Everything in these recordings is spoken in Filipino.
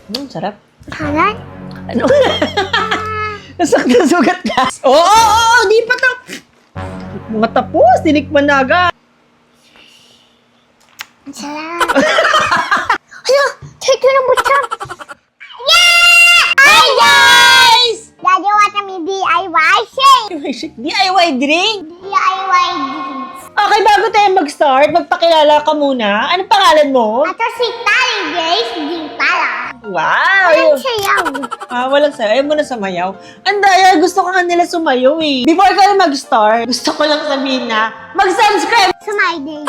Sarap. Halan? Ano? Nasaktan sugat ka? Oo, di pa to. Mga tapos, tinikman na agad. Ang sarap. Hala! Take ko ng butsa! Yeah! Hi guys! Daddy, what kami DIY shake! DIY drink? DIY drinks. Okay, bago tayo mag-start, magpakilala ka muna. Anong pangalan mo? Ato si Tali Grace Ding Pala. Wow! Walang sayaw. Walang sayo. Ayaw mo na sumayaw. Ang daya, gusto ko nga nila sumayaw eh. Before ka na mag-start, gusto ko lang sabihin na mag-subscribe! Sumayday.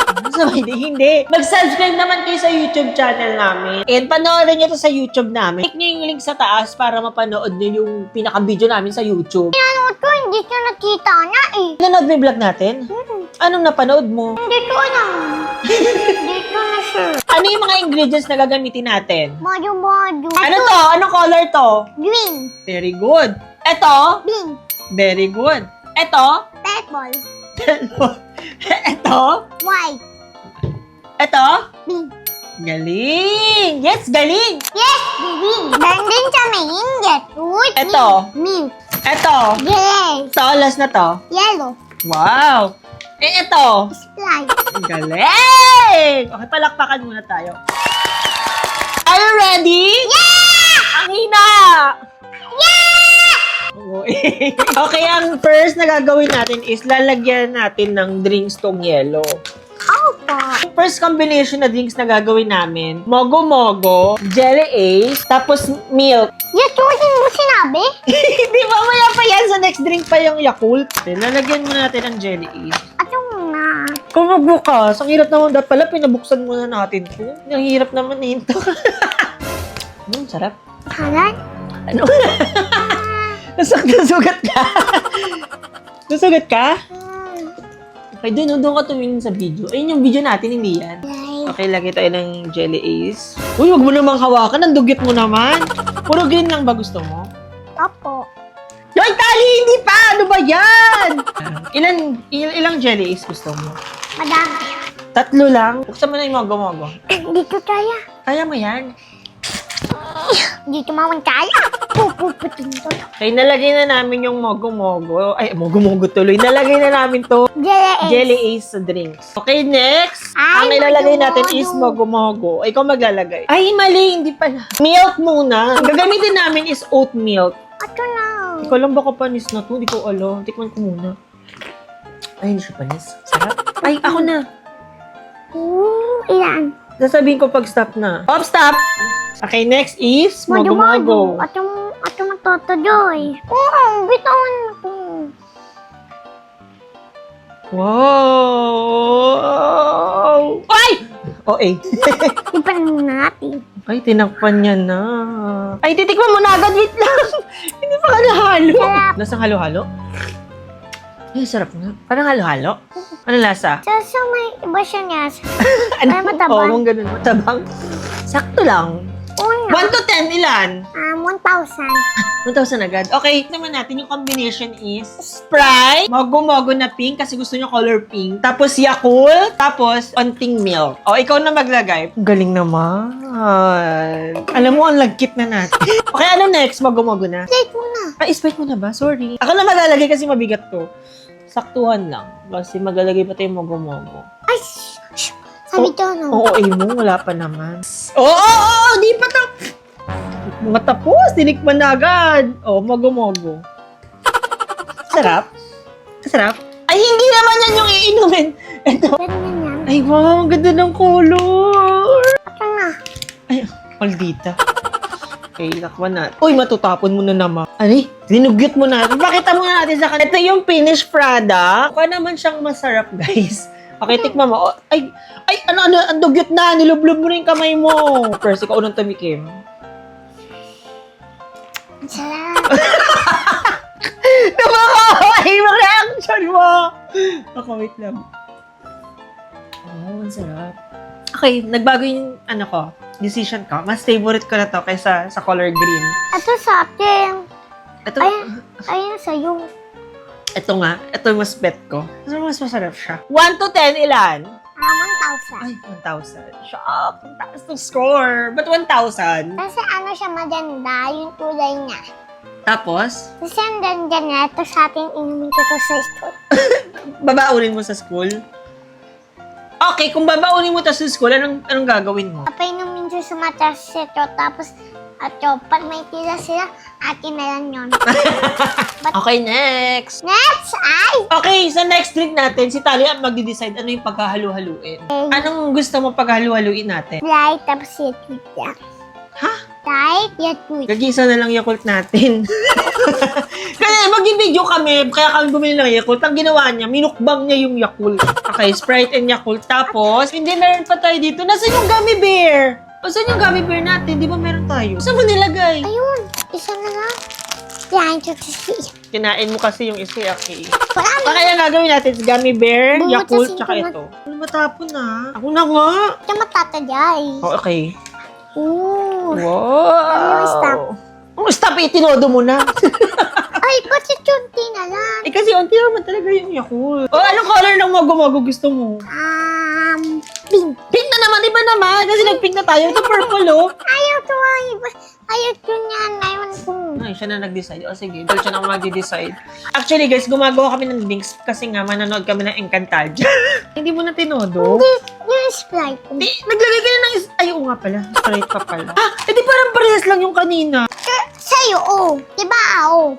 Hindi. Mag-subscribe naman kayo sa YouTube channel namin. And panoorin nyo to sa YouTube namin. Click nyo yung link sa taas para mapanood nyo yung pinaka-video namin sa YouTube. Ano to? Hindi ko nakita na eh. Nanood mo yung vlog natin? Anong napanood mo? Hindi ko alam. Hindi ko na sure. Ano yung mga ingredients na gagamitin natin? Mojo. Ano to? Anong color to? Green. Very good. Ito? Pink. Very good. Ito? Purple. Ito? White. Ito? Pink. Galing! Yes, galing! Yes, green. Meron din sa main get fruit. Ito. Milk. Ito. Gray. Ito, last na to. Yellow. Wow! Ito. Sprite. Galing! Okay, palakpakan muna tayo. Are you ready? Yeah! Ang hina! Okay, ang first na gagawin natin is lalagyan natin ng drinks tong yellow. Opo. Yung first combination na drinks na gagawin namin, Mogo-Mogo, Jelly Ace, tapos milk. Yatutin mo sinabi? Hindi, mamaya pa yan. Sa next drink pa yung Yakult. Lalagyan muna natin ng Jelly Ace. Ato na. Kung magbukas, ang hirap naman dapat pala, pinabuksan muna natin to. Ang hirap naman nito. Sarap. Halan? Ano? Nasugat ka? Nasugat ka? Okay, doon ka tumingin sa video. Ayun yung video natin, hindi yan. Okay, lagay tayo ng Jelly Ace. Uy, wag mo namang hawakan. Ang dugit mo naman. Puro green lang ba gusto mo? Opo. Yoy, Tali! Hindi pa! Ano ba yan? Ilang Jelly Ace gusto mo? Madami. 3 lang? Buksan mo na yung mogo-mogo. Dito kaya. Kaya mo yan. Dito mawang kaya. Pupuputin to. Okay, nalagay na namin yung mogo-mogo. Ay, mogo-mogo tuloy. Nalagay na namin to. Jelly Ace sa drinks. Okay, next. Ay, Ang ilalagay natin mogo-mogo. is mogo-mogo. Ikaw maglalagay. Ay, mali. Hindi pala. Milk muna. Ang gagamitin namin is oat milk. Ato na. Ikaw lang baka panis na to. Hindi ko alam. Tikman ko muna. Ay, hindi siya panis. Sarap. Ay, ako na. Ilan? Sasabihin ko pag stop na. Stop! Okay, next is mogo-mogo. Ato matotodoy. Oo, bitawan mo to. Wow! Ay! Okay. Ipan natin. Ay, tinakpan niya na. Ay, titikman mo na agad. Wait lang. Hindi pa ka nahalo. Sarap. Lasang halo-halo? Ay, sarap nga. Parang halo-halo. Anong lasa? So may iba siya niya. Ano? Ay, matabang. Oo, ganun. Matabang. Sakto lang. Una. 1 to 10, ilan? 1,000. 1,000 agad. Okay, naman natin yung combination is Sprite, mogo-mogo na pink kasi gusto nyo color pink. Tapos Yakult, tapos onting milk. O, ikaw na maglagay. Galing naman. Alam mo, ang lagkit na natin. Okay, ano next? Mogo-mogo na. Plate mo na. Ay, Sprite mo na ba? Sorry. Ako na maglalagay kasi mabigat to. Saktuhan lang. Kasi maglalagay pa tayo mogo-mogo. Ay, sabi to, no? Oo, mo. Wala pa naman. Di pa to. Mga tapos, tinikman na agad. Mogo-mogo. Sarap? Sarap? Ay, hindi naman yan yung iinumin. Ito. Ganyan yan. Ay, wow, ang ganda ng color. Ato na. Ay, maldita. Okay, takpan na. Uy, matutapon mo na naman. Ay, dinugyot mo na. Pakita mo na natin sa kanila. Ito yung finished product. Mukha naman siyang masarap, guys. Okay, tikman mo. Ay, ano, ang dugyot na. Nilublob mo na yung kamay mo. First, ikaw unang tumikim. Ang sarap. Ay, yung reaction mo. Ako, wait lang. Ang sarap. Okay, nagbago yung, decision ko. Mas favorite ko na to kaysa sa color green. Ato sa akin. Ito, Ayun sa'yo. ito nga. Ito yung mas bet ko. Mas masarap siya. 1 to 10, ilan? 1,000. Ay, 1,000. Shock! Ang taas ng score. Ba't 1,000? Kasi ano siya maganda, yung kulay niya. Tapos, Kasi ang ganda niya, ito sa atin inumin ko to sa store. babaunin mo sa school? Okay, kung babaunin mo to sa school, anong gagawin mo? Papainumin siya sa mataas ito, tapos ato, pag may tira sila, atin na lang yun. Okay, next! Next ay, Okay, sa next drink natin, si Talia ang magde-decide ano yung paghahalu-haluin. Anong gusto mo paghahalu-haluin natin? light, tapos yakult yan. Ha? Light, yakult. Gagisa na lang Yakult natin. Kasi mag-video kami, kaya kami bumili ng Yakult. Ang ginawa niya, minukbang niya yung Yakult. Okay, Sprite and Yakult. Tapos, hindi meron pa tayo dito. Nasaan yung gummy bear? Saan yung gummy bear natin? Di ba meron tayo? Saan mo nilagay? Ayun, isa na lang. Yan, siya. Kinain mo kasi yung isa, okay. Marami. Kaya gagawin natin si gummy bear, Bumutasin Yakult, ko tsaka na. ito. Ano matapon na? Ako na nga. Ito matatagay. Oh, okay. Ooh. Wow! stop? Stop, itinodo mo na. Ay, ba't si Chunti na lang? Eh kasi unti naman talaga yung Yakult. Oh, anong color ng mogo-mogo gusto mo? Pink. Pink na naman, iba naman. Kasi nag-pink na tayo. Ito purple, oh. Ayaw to, ayaw to niyan. Ayaw ko. Ay, siya na nag-decide. O sige, dahil siya na mag-decide. Actually, guys, gumagawa kami ng drinks kasi nga mananood kami ng Encantadia. Hindi mo na tinodo? Hindi, yung Sprite. Di, naglagay ka na ng ay, oo nga pala. Straight pa pala. Ah, edi parang parehas lang yung kanina. Sa'yo, oh. Diba, oh.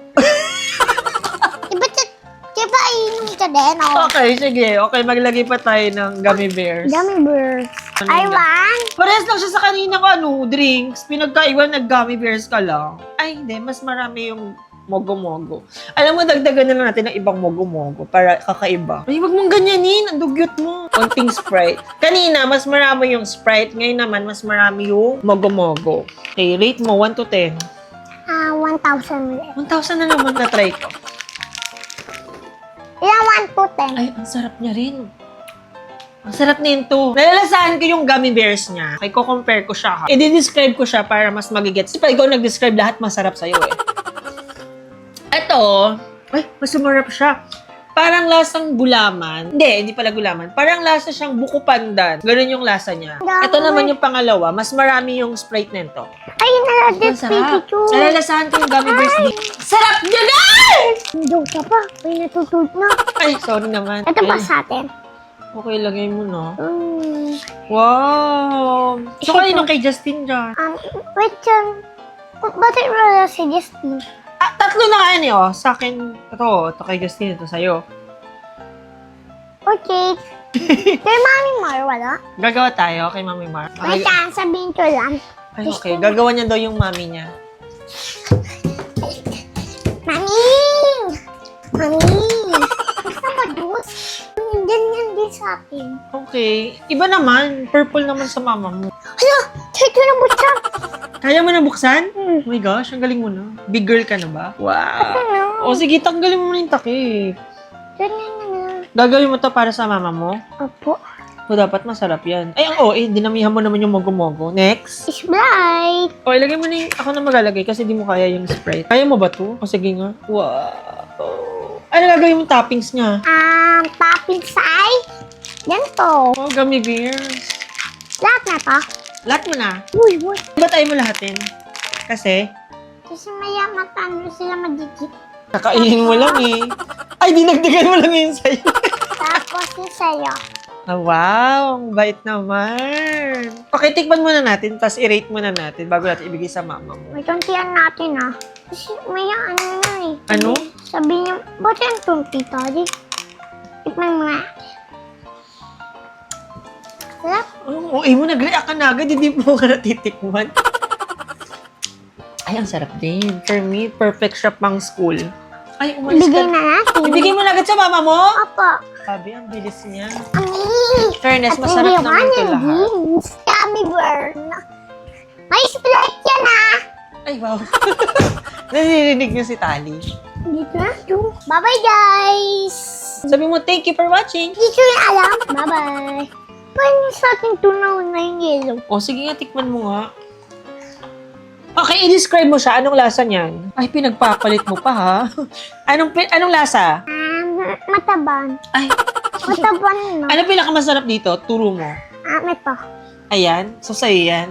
Diba, inom ka din, oh. Okay, sige. Okay, maglagay pa tayo ng gummy bears. Gummy bears. Ano I yun? want. Parehas lang siya sa kaninang drinks. Pinagkaiwan, nag-gummy bears ka lang. Ay, hindi. Mas marami yung mogo-mogo. Alam mo, dagdagan na lang natin ng ibang mogo-mogo para kakaiba. Ay, wag mong ganyanin. Ang dugyot mo. Konting Sprite. Kanina, mas marami yung Sprite. Ngayon naman, mas marami yung mogo-mogo. Okay, rate mo, 1 to 10. 1,000 ulit. 1,000 na naman na-try ko. Ilang 1 to 10? Ay, ang sarap niya rin. Ang sarap nito. Nalalasahan ko yung gummy bears niya. Kaya ko-compare ko siya, ha. I-describe ko siya para mas magigets. Kasi pag ikaw nag-describe, lahat masarap sa'yo, eh. Ito, ay, mas sumarap siya. Parang lasang gulaman. Hindi pala gulaman. Parang lasa siyang buko pandan. Ganun yung lasa niya. Ito naman yung pangalawa. Mas marami yung Sprite nito. Ay, Ang sarap. Nalalasahan ko yung gummy bears dito. Sarap niya, guys! Hindi ka pa. Ay, natutulog na. Ay, sorry naman. Ito pa Ay, sa atin. okay, lagay mo na. Mm. Wow! So, kanino kay Justin dyan? Wait lang. Bakit wala si Justin? Ah, tatlo na nga yan eh, oh. Sa akin, ito kay Justin, ito sa'yo. Okay. Kay Mami Mar, wala? Gagawa tayo kay Mami Mar. Wait lang, sabihin ko lang. Ay, okay. Gagawa niya daw yung mami niya. Mami! Mami! Gusto mo juice? Ganyan din sa akin. Okay. Iba naman. Purple naman sa mama mo. Hala! Check ko na butya! Kaya mo na buksan? Oh my gosh, ang galing mo na. Big girl ka na ba? Wow. Ano? O sige, tanggalin mo na yung takip. Ganyan na na. Gagawin mo to para sa mama mo? Opo. O dapat masarap yan. Ay, ang dinamihan mo naman yung mogo-mogo. Next. Sprite! O, ilagay mo na yung, ako na maglalagay kasi di mo kaya yung Sprite. Kaya mo ba to? O, sige nga. Wow. Ano gagawin mo toppings niya? Toppings ay ganito. Oh, gummy bears. Lahat na to. Lahat mo na. Uy, uy. Ba't ayaw mo lahatin? Kasi, Kasi maya matano sila magigit. kakainin mo lang eh. Ay, dinagdagan mo lang yun sa'yo. Tapos yung sa'yo. Ah, wow, ang bait naman. Okay, tikman muna natin, tapos i-rate muna natin bago natin ibigay sa mama mo. May tuntian natin Kasi maya ano na eh. Ano? Sabi niya, ba't yung tunti tadi? Tikman mo na. Sarap. Oh, mo, nag-react ka na agad, hindi mo ka natitikman. Ay, ang sarap din. For me, perfect siya pang school. Ay, umalis Ibigay ka. na natin. Ibigay mo na agad sa mama mo? Opo. Sabi, ang bilis niya. Ami! Fairness, masarap naman ito lahat. Yummy burn. May Sprite yan Ay, wow. Naririnig niyo si Tali. Dito na. Bye-bye guys! Sabi mo, thank you for watching. Hindi ko na alam. Bye-bye. Paano sa ating tunaw na yung yellow? O, sige nga, tikman mo nga. Okay, i-describe mo siya. Anong lasa niyan? Ay, pinagpapalit mo pa, ha? Anong lasa? Mataban. Ay, Ito ba no? Ano pinakamasarap dito? Turo mo. Ito. Ayan. So, sa'yo yan.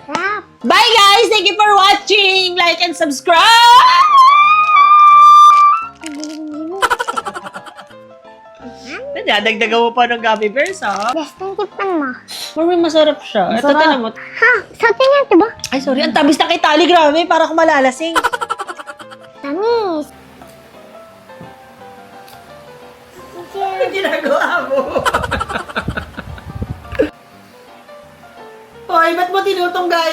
Sarap. Bye guys! Thank you for watching! Like and subscribe! Nadadagdagan mo pa ng gummy bears, ha? Yes, tinipan mo. Marami masarap siya. Ito, Masarap. tinan mo. Ha? Sa atin yan, diba? Ay, sorry. Ang tabis na kay Tali. Grabe. Para akong malalasing. Tamis. Ano ginagawa mo? Hoy, ba't mo tinutunggal?